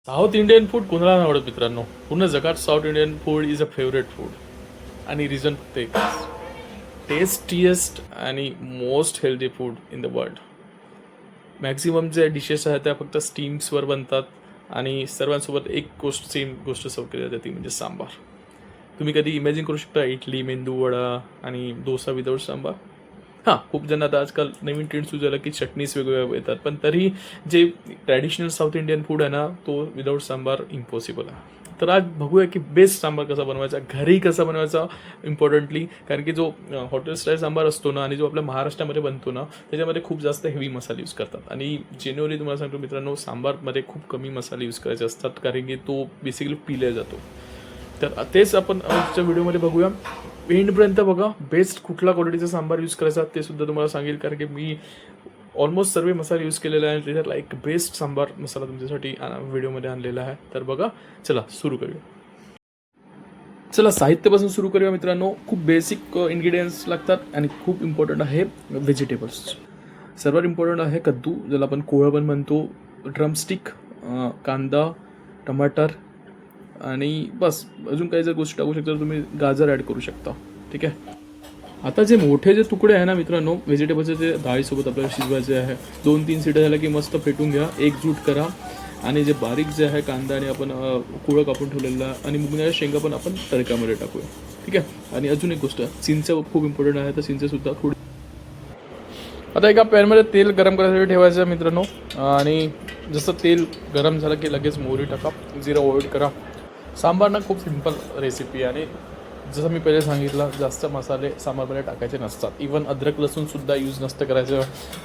South Indian food कोणाला नाही आवडत मित्रांनो. पूर्ण जगात south Indian food is a favourite food. आणि रिझन फक्त एकच, टेस्टीएस्ट आणि most healthy food in the world. Maximum जे डिशेस आहेत त्या फक्त स्टीम्सवर बनतात आणि सर्वांसोबत एक गोष्ट सेम गोष्ट सर्व केली जाते ती म्हणजे सांबार. तुम्ही कधी इमॅजिन करू शकता इडली, मेंदू वडा आणि डोसा विदाऊट सांबार? हां, खूप जण आता आजकाल नवीन ट्रेंड सुरू झाला की चटणीज वेगवेगळ्या येतात, पण तरी जे ट्रॅडिशनल साऊथ इंडियन फूड आहे ना, तो विदाऊट सांबार इम्पॉसिबल आहे. तर आज बघूया की बेस्ट सांबार कसा बनवायचा, घरी कसा बनवायचा इम्पॉर्टंटली. कारण की जो हॉटेल स्टाईल सांबार असतो ना आणि जो आपल्या महाराष्ट्रामध्ये बनतो ना, त्याच्यामध्ये खूप जास्त हेवी मसाले यूज करतात. आणि जेन्युअली तुम्हाला सांगतो मित्रांनो, सांबारमध्ये खूप कमी मसाले यूज करायचे असतात, कारण की तो बेसिकली पिल्या जातो. तर तेच आपण आजच्या व्हिडिओमध्ये बघूया. एंडपर्यंत बघा. बेस्ट कुठला क्वालिटीचा सांबार यूज करायचा ते सुद्धा तुम्हाला सांगेल, कारण की मी ऑलमोस्ट सर्व मसाले यूज केलेले आहे. त्याच्यातला एक बेस्ट सांबार मसाला तुमच्यासाठी व्हिडिओमध्ये आणलेला आहे. तर बघा, चला सुरू करूया. चला साहित्यापासून सुरू करूया मित्रांनो. खूप बेसिक इन्ग्रेडियंट्स लागतात आणि खूप इम्पॉर्टंट आहे व्हेजिटेबल्स. सर्वात इम्पॉर्टंट आहे कद्दू, ज्याला आपण कोहळं पण म्हणतो, ड्रमस्टिक, कांदा, टमाटर आणि बस. अजून काही जर गोष्टी टाकू शकता तुम्ही, गाजर ॲड करू शकता. ठीक आहे. आता जे मोठे जे तुकडे आहे ना मित्रांनो व्हेजिटेबलचे, ते डाळीसोबत आपल्याला शिजवायचे आहे. 2-3 सीट्या झाल्या की मस्त फेटून घ्या, एकजूट करा. आणि जे बारीक जे आहे कांदा आणि आपण कोळं कापून ठेवलेला आणि मुगण्याच्या शेंगा पण आपण तडक्यामध्ये टाकूया. ठीक आहे. आणि अजून एक गोष्ट, चिंच खूप इम्पॉर्टंट आहे, तर चिंचसुद्धा थोडी. आता एका पॅनमध्ये तेल गरम करायसाठी ठेवायचं आहे मित्रांनो. आणि जसं तेल गरम झालं की लगेच मोहरी टाका, जिरा अवॉइड करा. सांबार ना खूप सिंपल रेसिपी आहे आणि जसं मी पहिले सांगितलं, जास्त मसाले सांबारमध्ये टाकायचे नसतात. इवन अद्रक लसूणसुद्धा यूज नसतं करायचं.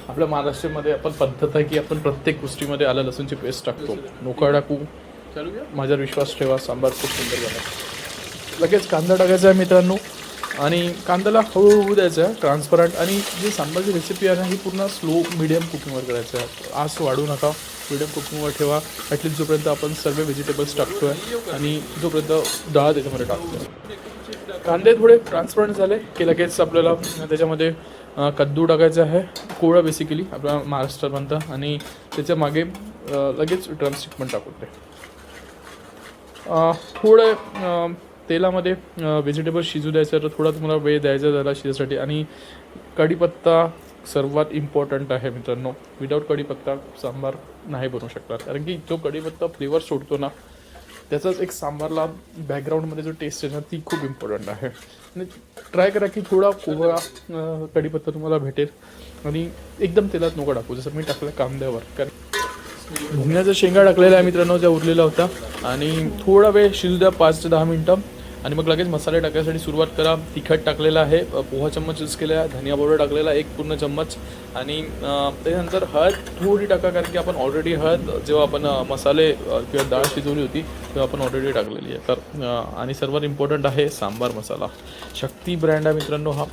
आपल्या महाराष्ट्रामध्ये आपण पद्धत आहे की आपण प्रत्येक गोष्टीमध्ये आलं लसूणची पेस्ट टाकतो. नोका टाकू, माझ्यावर विश्वास ठेवा, सांबार खूप सुंदर झाला. लगेच कांदा टाकायचा आहे मित्रांनो आणि कांद्याला हळूहळू द्यायचं आहे, ट्रान्सपरंट. आणि जी सांबारची रेसिपी आहे ना, ही पूर्ण स्लो मिडियम कुकिंगवर करायचं आहे. आस वाढू नका, मिडियम कुकिंगवर ठेवा. ॲटलीस्ट जोपर्यंत आपण सर्व व्हेजिटेबल्स टाकतो आहे आणि जोपर्यंत डाळ त्याच्यामध्ये टाकतो आहे. कांदे थोडे ट्रान्सपरंट झाले की लगेच आपल्याला त्याच्यामध्ये कद्दू टाकायचं आहे. कोळा बेसिकली आपल्या महाराष्ट्रात बनतं. आणि त्याच्या मागे लगेच ड्रमस्टिक पण टाकून दे. थोडं तेलामध्ये व्हेजिटेबल शिजू द्यायचं, तर थोडा तुम्हाला वेळ द्यायचा त्याला शिजायसाठी. आणि कढीपत्ता सर्वात इम्पॉर्टंट आहे मित्रांनो. विदाऊट कढीपत्ता सांबार नाही बनवू शकतात, कारण की जो कढीपत्ता फ्लेवर सोडतो ना, त्याचाच एक सांबारला बॅकग्राऊंडमध्ये जो टेस्ट आहे ना, ती खूप इम्पॉर्टंट आहे. आणि ट्राय करा की थोडा कोवळा कढीपत्ता तुम्हाला भेटेल. आणि एकदम तेलात नको टाकू, जसं मी टाकलं कांद्यावर. कारण भुंग्याचा शेंगा टाकलेला आहे मित्रांनो, त्या उरलेला होता. आणि थोडा वेळ शिजू द्या, 5 ते 10 मिनटं. आणि मग लगेच मसाले टाकायसाठी सुरुवात करा. तिखट टाकलेला आहे, पोहा चम्मच यूज केला आहे, धनिया पावडर टाकलेला 1 पूर्ण चम्मच. आणि त्याच्यानंतर हळद थोडी टाका, कारण की आपण ऑलरेडी हळद जेव्हा आपण मसाले किंवा डाळ शिजवली होती तेव्हा आपण ऑलरेडी टाकलेली आहे. तर आणि सर्वात इम्पॉर्टंट आहे सांबार मसाला. शक्ती ब्रँड आहे मित्रांनो हा.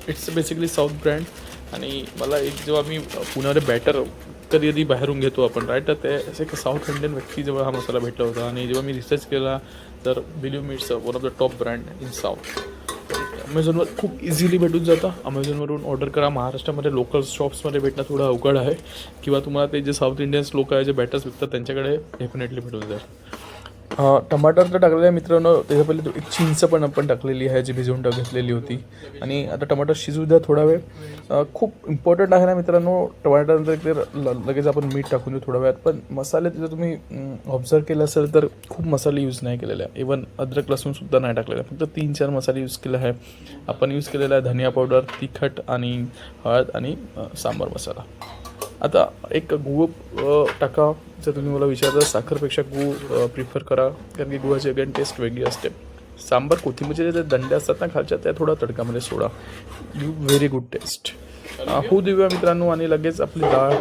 It's basically south brand. आणि मला एक जेव्हा मी पुण्यामध्ये बॅटर कधी कधी बाहेरून घेतो आपण, राईट, तर ते एक साऊथ इंडियन व्यक्तीजवळ हा मसाला भेटला होता. आणि जेव्हा मी रिसर्च केला, तर believe me it's one of the top brand in south. अमेझॉनवर खूप इझिली भेटून जातं. अमेझॉनवरून ऑर्डर करा. महाराष्ट्रामध्ये लोकल शॉप्समध्ये भेटणं थोडं अवघड आहे, किंवा तुम्हाला ते जे साऊथ इंडियन्स लोक आहे जे बॅटर्स विकतात त्यांच्याकडे डेफिनेटली भेटून जाईल. टमाटर तर टाकलेलं आहे मित्रांनो. त्याच्या पहिले एक चिंच पण आपण टाकलेली आहे, जी भिजवून घेतलेली होती. आणि आता टमाटर शिजू द्या थोडा वेळ. खूप इम्पॉर्टंट आहे ना मित्रांनो, टमाटरनंतर ते लगेच आपण मीठ टाकून देऊ थोड्या वेळात. पण मसाले जर तुम्ही ऑब्झर्व केलं असेल तर खूप मसाले यूज नाही केलेले आहे. इवन अद्रक लसूणसुद्धा नाही टाकलेलं आहे, फक्त 3-4 मसाले यूज केले आहे. आपण यूज केलेला आहे धनिया पावडर, तिखट आणि हळद आणि सांबार मसाला. आता एक गूळ टाका. जर तुम्ही मला विचारता, साखरपेक्षा गूळ प्रिफर करा, कारण की गुळाची अगेन टेस्ट वेगळी असते. सांबार कोथिंबीरचे जे दंडे असतात ना खालच्या, त्या थोडा तडकामध्ये सोडा, यू व्हेरी गुड टेस्ट. होऊ देऊया मित्रांनो. आणि लगेच आपली डाळ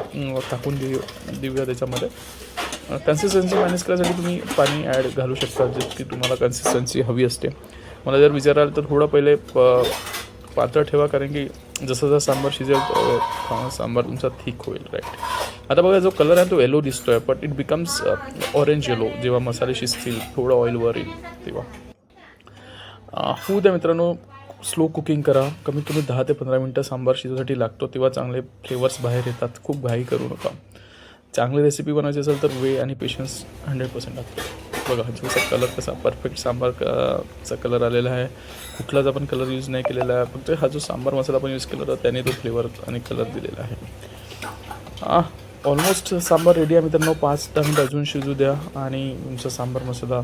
टाकून देऊया त्याच्यामध्ये. कन्सिस्टन्सी मॅनेज करायसाठी तुम्ही पाणी ॲड घालू शकता, जितकी तुम्हाला कन्सिस्टन्सी हवी असते. मला जर विचाराल तर थोडं पहिले पातळ ठेवा, कारण की जसं जसं सांबार शिजेल सांबार तुमचा थिक होईल, राईट. आता बघा, जो कलर आहे तो येलो दिसतो आहे, but it becomes orange yellow जेव्हा मसाले शिजतील, थोडं ऑइलवर येईल तेव्हा. होऊ द्या मित्रांनो. स्लो कुकिंग करा. कमीत कमी 10 ते 15 मिनटं सांबार शिजण्यासाठी लागतो, तेव्हा चांगले फ्लेवर्स बाहेर येतात. खूप घाई करू नका. चांगली रेसिपी बनवायची असेल तर वेळ आणि पेशन्स 100% लागतो. बघा जसा कलर कसा परफेक्ट सांबारचा कलर आलेला आहे. कुठलाच आपण कलर यूज नाही केलेला आहे. फक्त हा जो सांबार मसाला आपण यूज केला होता त्याने तो फ्लेवर आणि कलर दिलेला आहे. ऑलमोस्ट सांबार रेडी आहे मित्रांनो. 5-10 मिनिट अजून शिजू द्या आणि तुमचा सांबार मसाला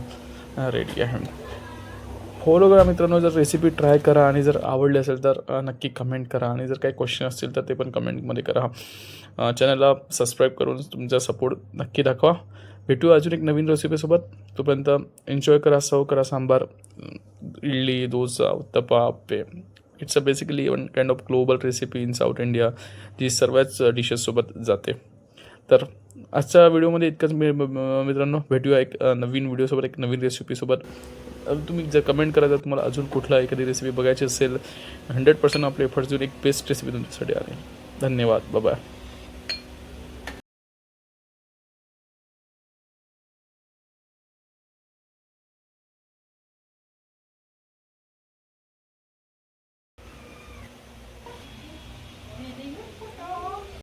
रेडी आहे. फॉलो करा मित्रांनो. जर रेसिपी ट्राय करा आणि जर आवडली असेल तर नक्की कमेंट करा आणि जर काही क्वेश्चन असतील तर ते पण कमेंटमध्ये करा. चॅनलला सबस्क्राईब करून तुमचा सपोर्ट नक्की दाखवा. भेटूया अजून एक नवीन रेसिपीसोबत. तोपर्यंत एन्जॉय करा, सर्व करा sambar, idli, dosa, uttappa, appe. It's a basically one kind of global recipe in south India जी सर्वच डिशेससोबत जाते. तर आजच्या व्हिडिओमध्ये इतकंच मित्रांनो. भेटूया एक नवीन व्हिडिओसोबत, एक नवीन रेसिपीसोबत. तुम्ही जर कमेंट करा जर तुम्हाला अजून कुठला एखादी रेसिपी बघायची असेल 100% आपले एफर्ट्स देऊन एक बेस्ट रेसिपी तुमच्यासाठी आले. धन्यवाद. बाय.